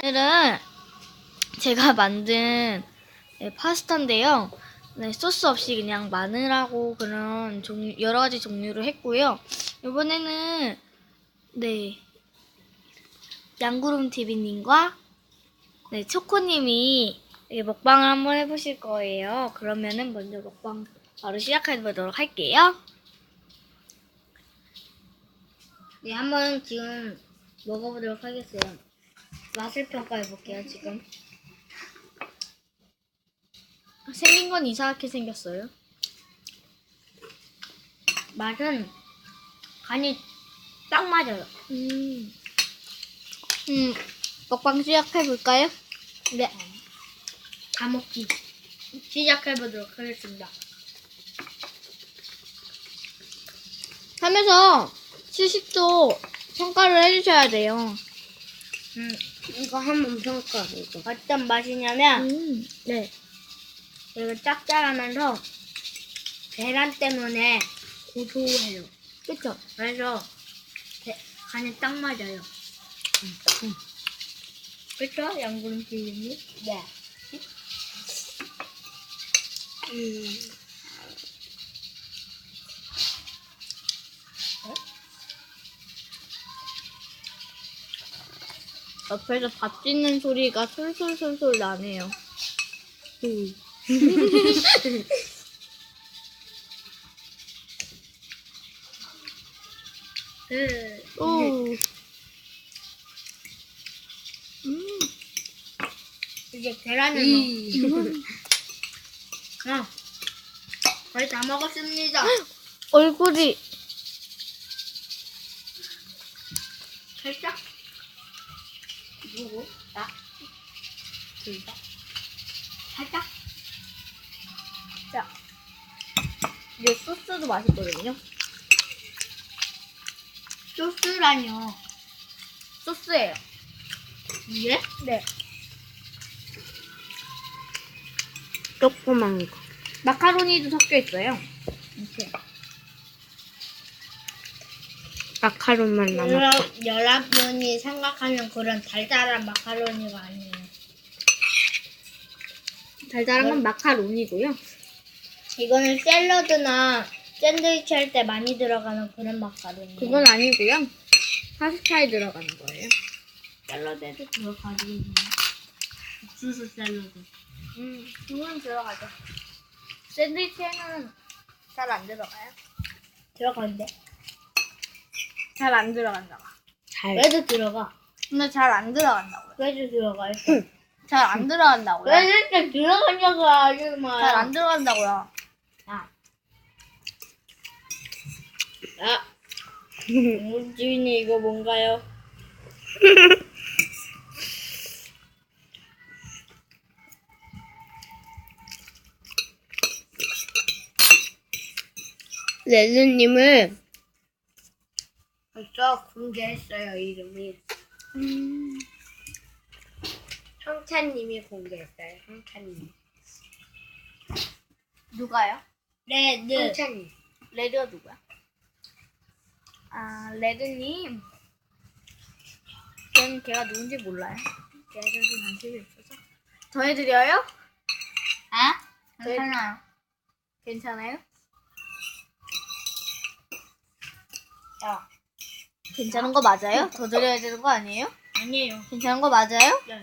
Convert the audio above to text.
오늘은 제가 만든 파스타인데요. 네, 소스 없이 그냥 마늘하고 그런 여러 가지 종류로 했고요. 이번에는 양구름 TV님과 초코님이 먹방을 한번 해보실 거예요. 그러면은 먼저 먹방 바로 시작해보도록 할게요. 네, 한번 지금 먹어보도록 하겠어요. 맛을 평가해볼게요, 지금. 생긴 건 이상하게 생겼어요. 맛은 간이 딱 맞아요. 먹방 시작해볼까요? 네. 다 먹기. 시작해보도록 하겠습니다. 하면서 70도 평가를 해주셔야 돼요. 이거 한번 평가해줘. 어떤 맛이냐면, 이거 짭짤하면서 계란 때문에 고소해요. 그쵸? 그래서 간이 딱 맞아요. 그쵸? 양구름 TV님? 네. 옆에서 밥 짓는 소리가 솔솔솔솔 나네요. 이제 계란을 거의 다 먹었습니다. 얼굴이 살짝 누구? 나? 둘 다? 살짝? 자, 이게 소스도 맛있거든요. 소스라뇨. 소스예요. 이게? 네. 조그만 거. 마카로니도 섞여 있어요. 이렇게. 마카롱만 남았고. 여러분이 생각하는 그런 달달한 마카로니가 아니에요. 달달한 건 마카로니고요. 이거는 샐러드나 샌드위치 할 때 많이 들어가는 그런 마카로니. 그건 아니고요. 파스타에 들어가는 거예요. 샐러드에도 들어가지. 옥수수 샐러드. 그건 들어가죠. 샌드위치에는 잘 안 들어가요. 들어가는데. 잘 안 들어간다고. 그래도 들어가. 근데 잘 안 들어간다고요. 그래도 들어가요. 잘 안 들어간다고요. 그래도 들어간다고 하지 마요. 잘 안 들어간다고요. 주인이 이거 뭔가요? 레드님을 벌써 공개했어요, 이름이. 형찬님이 공개했어요. 형찬님. 누가요? 레드. 형찬님. 레드가 누구야? 아, 레드님. 걔가 누군지 몰라요. 걔한테 관심이 없어서. 더 해드려요? 괜찮아요. 괜찮아요? 야. 괜찮은 거 맞아요? 더 드려야 되는 거 아니에요? 아니에요. 괜찮은 거 맞아요? 네.